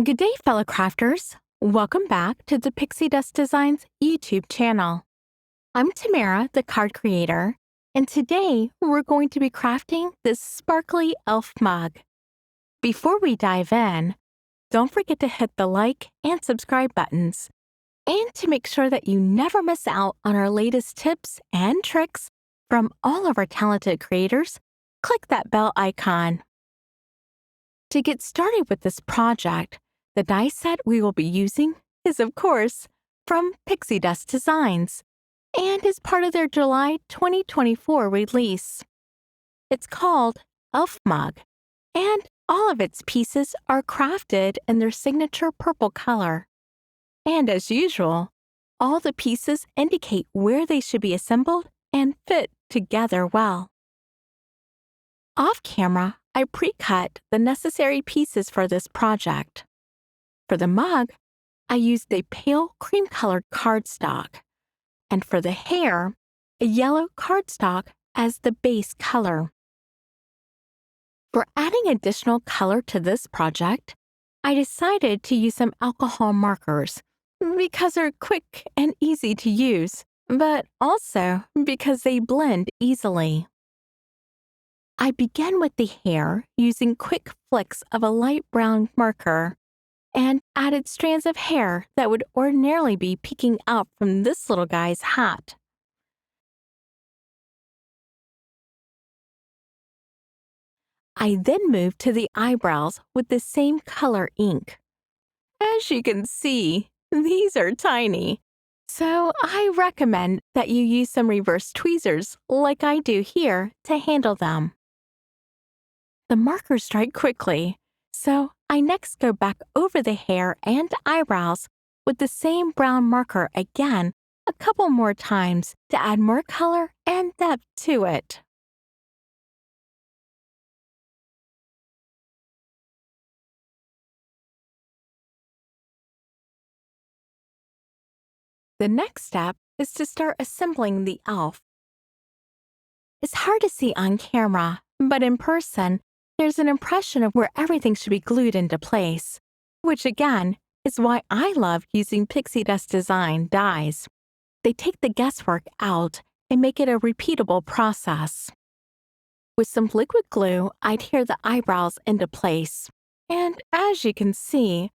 Good day, fellow crafters. Welcome back to the Pixie Dust Designs YouTube channel. I'm Tamara, the card creator, and today we're going to be crafting this sparkly elf mug. Before we dive in, don't forget to hit the like and subscribe buttons, and to make sure that you never miss out on our latest tips and tricks from all of our talented creators, click that bell icon. To get started with this project, the die set we will be using is, of course, from Pixie Dust Designs and is part of their July 2024 release. It's called Elf Mug, and all of its pieces are crafted in their signature purple color. And as usual, all the pieces indicate where they should be assembled and fit together well. Off camera, I pre-cut the necessary pieces for this project. For the mug, I used a pale cream-colored cardstock, and for the hair, a yellow cardstock as the base color. For adding additional color to this project, I decided to use some alcohol markers because they're quick and easy to use, but also because they blend easily. I began with the hair using quick flicks of a light brown marker and added strands of hair that would ordinarily be peeking out from this little guy's hat. I then moved to the eyebrows with the same color ink. As you can see, these are tiny, so I recommend that you use some reverse tweezers like I do here to handle them. The markers dry quickly, so I next go back over the hair and eyebrows with the same brown marker again a couple more times to add more color and depth to it. The next step is to start assembling the elf. It's hard to see on camera, but in person, there's an impression of where everything should be glued into place, which again is why I love using Pixie Dust Design dies. They take the guesswork out and make it a repeatable process. With some liquid glue, I adhere the eyebrows into place, and as you can see,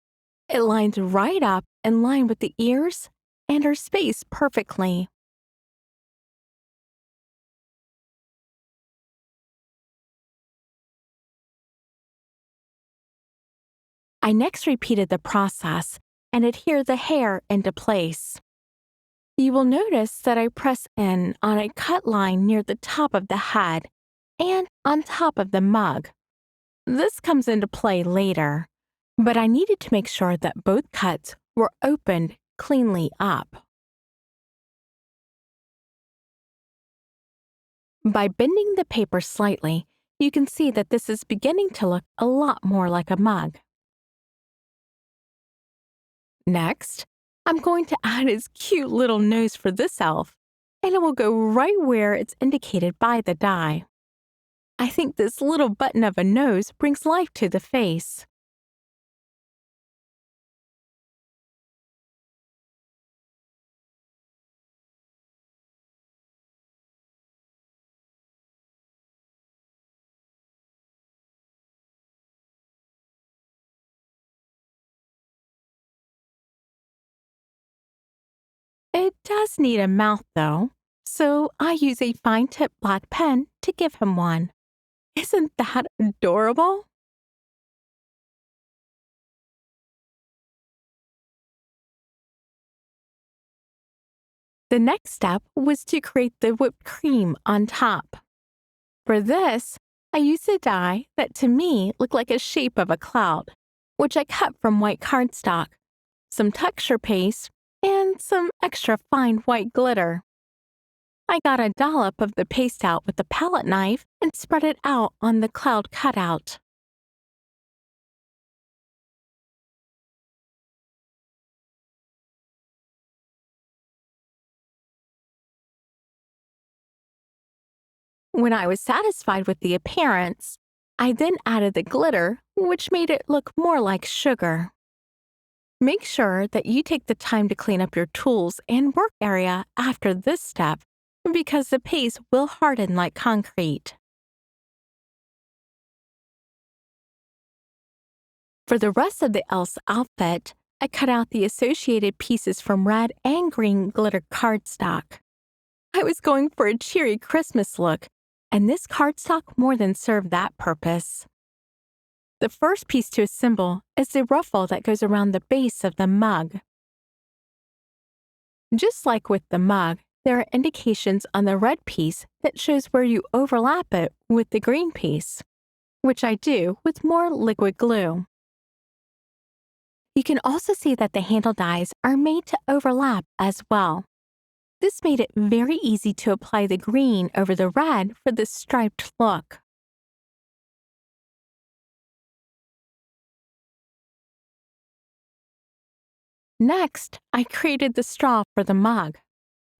it lines right up in line with the ears and are spaced perfectly. I next repeated the process and adhere the hair into place. You will notice that I press in on a cut line near the top of the head and on top of the mug. This comes into play later, but I needed to make sure that both cuts were opened cleanly up. By bending the paper slightly, you can see that this is beginning to look a lot more like a mug. Next, I'm going to add his cute little nose for this elf, and it will go right where it's indicated by the die. I think this little button of a nose brings life to the face. It does need a mouth, though, so I use a fine-tip black pen to give him one. Isn't that adorable? The next step was to create the whipped cream on top. For this, I used a die that to me looked like a shape of a cloud, which I cut from white cardstock, some texture paste, and some extra fine white glitter. I got a dollop of the paste out with a palette knife and spread it out on the cloud cutout. When I was satisfied with the appearance, I then added the glitter, which made it look more like sugar. Make sure that you take the time to clean up your tools and work area after this step because the paste will harden like concrete. For the rest of the elf's outfit, I cut out the associated pieces from red and green glitter cardstock. I was going for a cheery Christmas look, and this cardstock more than served that purpose. The first piece to assemble is the ruffle that goes around the base of the mug. Just like with the mug, there are indications on the red piece that shows where you overlap it with the green piece, which I do with more liquid glue. You can also see that the handle dies are made to overlap as well. This made it very easy to apply the green over the red for this striped look. Next, I created the straw for the mug.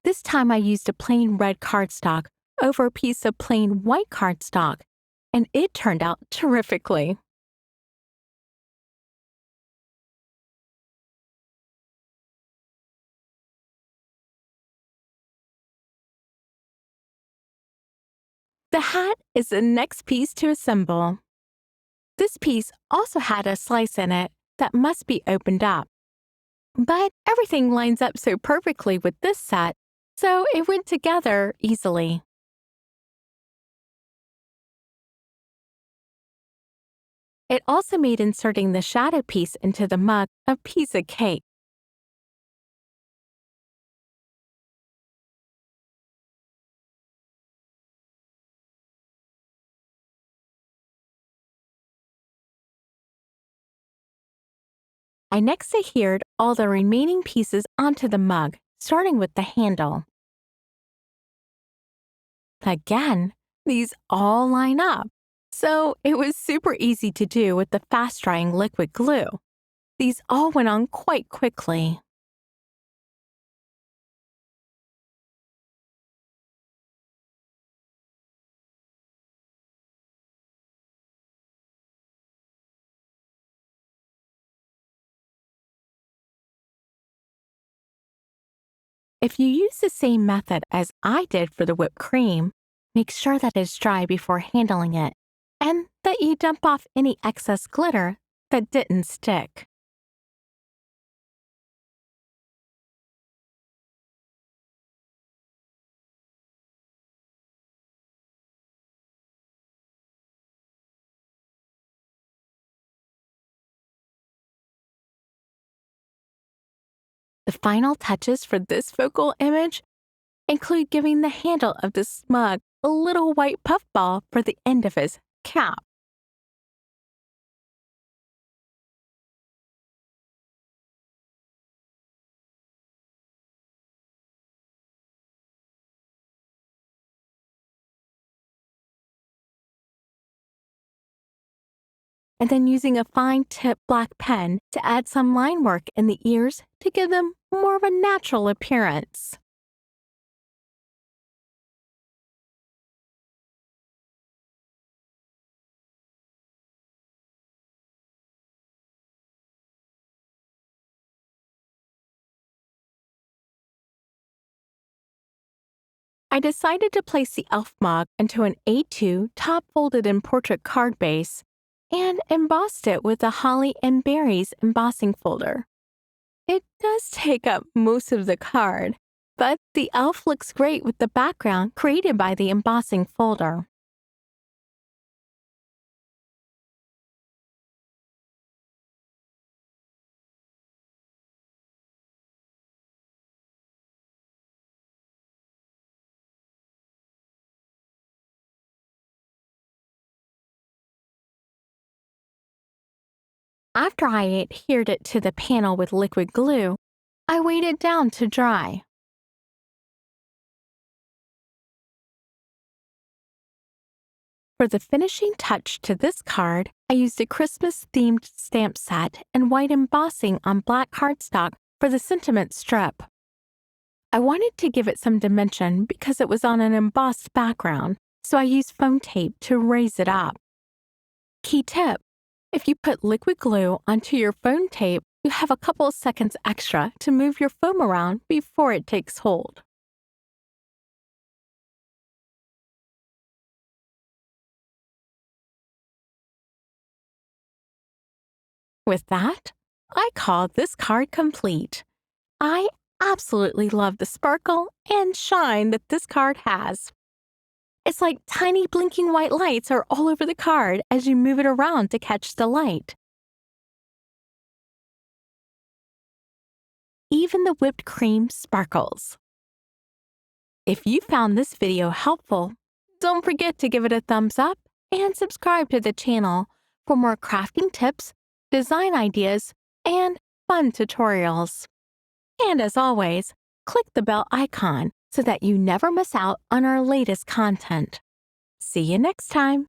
This time I used a plain red cardstock over a piece of plain white cardstock, and it turned out terrifically. The hat is the next piece to assemble. This piece also had a slice in it that must be opened up. But everything lines up so perfectly with this set, so it went together easily. It also made inserting the shadow piece into the mug a piece of cake. I next adhered all the remaining pieces onto the mug, starting with the handle. Again, these all line up, so it was super easy to do with the fast-drying liquid glue. These all went on quite quickly. If you use the same method as I did for the whipped cream, make sure that it's dry before handling it, and that you dump off any excess glitter that didn't stick. The final touches for this focal image include giving the handle of this mug a little white puffball for the end of his cap. And then using a fine tip black pen to add some line work in the ears to give them more of a natural appearance. I decided to place the elf mug into an A2 top-folded in portrait card base and embossed it with the holly and berries embossing folder. It does take up most of the card, but the elf looks great with the background created by the embossing folder. After I adhered it to the panel with liquid glue, I weighted it down to dry. For the finishing touch to this card, I used a Christmas-themed stamp set and white embossing on black cardstock for the sentiment strip. I wanted to give it some dimension because it was on an embossed background, so I used foam tape to raise it up. Key tip: if you put liquid glue onto your foam tape You have a couple of seconds extra to move your foam around before it takes hold. With that, I call this card complete. I absolutely love the sparkle and shine that this card has. It's like tiny blinking white lights are all over the card as you move it around to catch the light. Even the whipped cream sparkles. If you found this video helpful, don't forget to give it a thumbs up and subscribe to the channel for more crafting tips, design ideas, and fun tutorials. And as always, click the bell icon so that you never miss out on our latest content. See you next time!